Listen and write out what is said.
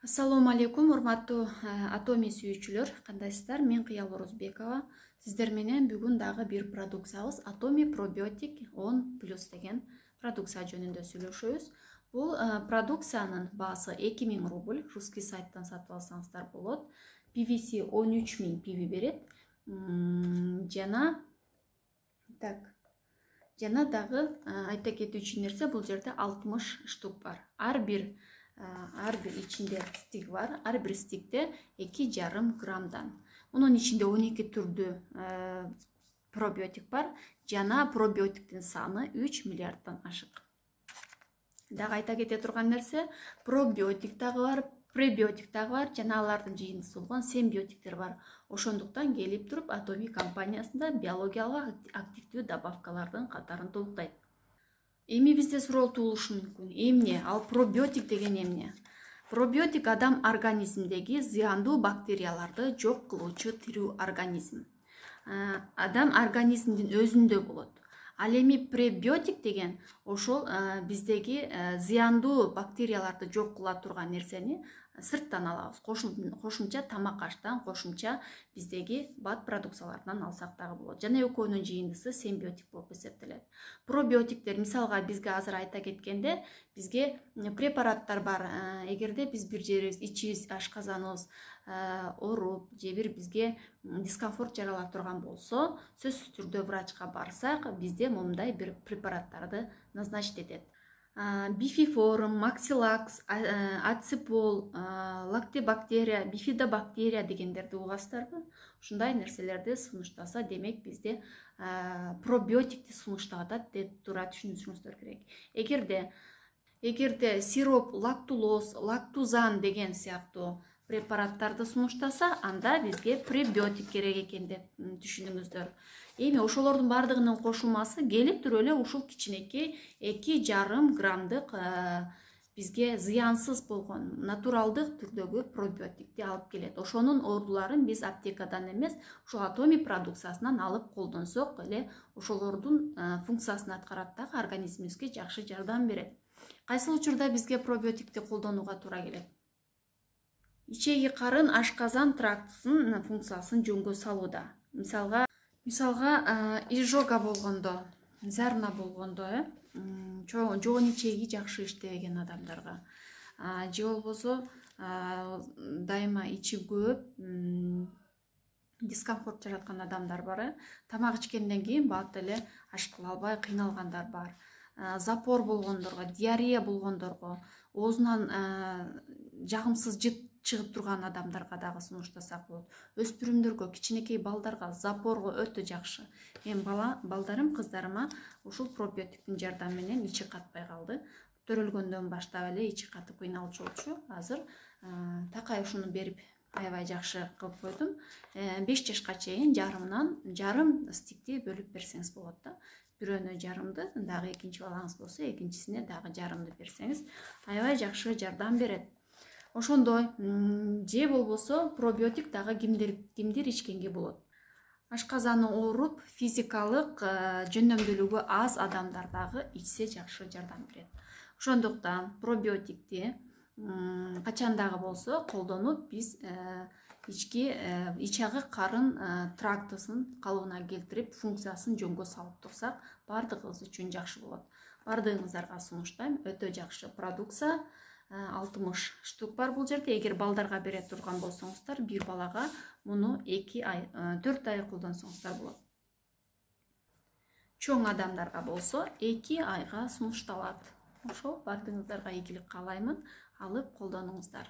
Ассаламу алейкум, урматтуу атоми сүйүүчүлөр, кандайсыздар? Мен Кыял Орозбекова. Сиздер менен бүгүн дагы бир продукциябыз Atomi Probiotic 10+ деген продукция жөнүндө сүйлөшөбүз. Бул продукциянын баасы 2000 рубль, русский сайттан сатып алсаңыздар болот. PVC 13000 PV берет. Жана дагы айта кетүүчү нерсе, бул жерде 60 штук бар. Ар бир ичинде стик бар. Ар бир стикте 2,5 граммдан. Мунун ичинде 12 түрдүү пробиотик бар. Жана пробиотиктин саны 3 миллиарддан ашык. Дагы айта кете турган нерсе, пробиотик дагы бар, пребиотик дагы бар, жана алардын жыйынтыгы болгон сембиотиктер бар. Ошондуктан келип туруп Atomi компаниясында биологиялык активдүү добавкалардын катарын толуктайт. Эми бизде суроо туулушу мүмкүн. Эмне? Ал пробиотик деген эмне? Пробиотик адам организмдеги зыяндуу бактерияларды жок кылуучу тирүү организм. Адам организмдин өзүндө болот. Ал эми пребиотик деген ошол биздеги зыяндуу бактерияларды жок кыла турган нерсени сырттан алабыз. Кошумча тамак аштан, кошумча биздеги бат продукциялардан алсак дагы болот. Жана экөөнүн жыйындысы сембиотик болуп эсептелет. Пробиотиктер мисалга бизге азыр айта кеткенде, бизге препараттар бар. Эгерде биз бир жерибиз, ичибиз, ашказаныбыз ооруп, же бир бизге дискомфорт жарала турган болсо, сөзсүз түрдө врачка барсак, бизде момундай бир препараттарды назначить этет. Бифиформ, максилакс, аципол, лактибактерия, бифидобактерия дегендерди угасыздарбы? Ушундай нерселерди сунуштаса, демек бизде пробиотикти сунуштап атат деп туура түшүнүшүңүздөр керек. Эгерде сироп, лактулоз, лактузан деген сыяктуу препараттарды сунуштаса, анда бизге пребиотик керек экен деп түшүнүңүздөр. Эми ошолордун бардыгынын кошулмасы келип туруп эле ушул кичинекей 2,5 граммдык бизге зыянсыз болгон натуралдык түрдөгү пробиотикти алып келет. Ошонун ооруларын биз аптекадан эмес, ушул Atomi продукциясынан алып колдонсок эле ошолордун функциясын аткарат дагы организмибизге жакшы жардам берет. Кайсы учурда бизге пробиотикти колдонууга туура келет? Ичеги карын ашказан трактысынын функциясын жөнгө салууда. Мисалга изжога болгондо, зарна болгондо, жоон ичеги жакшы иштебеген адамдарга, же болбосо дайыма ичи көп, дискомфорт жараткан адамдар бар. Тамак ичкенден кийин бат эле аш кыла албай кыйналгандар бар. Запор болгондорго, диарея болгондорго, оозунан жагымсыз жыт чыгып турган адамдарга дагы сунуштасак болот. Өспүрүмдөргө, кичинекей балдарга, запорго өтө жакшы. Мен балдарым, кыздарыма ушул пробиотиктин жардамы менен ичи катпай калды. Төрөлгөндөн баштап эле ичи катып кыйналчу болчу. Азыр такай ушуну берип аябай жакшы кылып койдум. 5 жашка чейин жарым стикти бөлүп берсеңиз болот да. Бирөөнө жарымды, дагы экинчи балаңыз болсо, экинчисине дагы жарымды берсеңиз, аябай жакшы жардам берет. Ошондой, же болбосо пробиотик дагы кимдир ичкенге болот. Ашказаны ооруп, физикалык жөндөмдүүлүгү аз адамдар дагы ичсе жакшы жардам берет. Ошондуктан пробиотикти качан дагы болсо колдонуп, биз ичагы карын трактысын калыбына келтирип, функциясын жөнгө салып турсак, бардыгыбыз үчүн жакшы болот. Бардыгыңыздарга сунуштайм, өтө жакшы продукция. 60 штук бар бул жерде. Эгер балдарга бере турган болсоңуздар, бир балага муну 4 ай колдонсоңуздар болот. Чоң адамдарга болсо 2 айга сунушталат. Ошо бардыгыңыздарга ийгилик каалаймын, алып колдонуңуздар.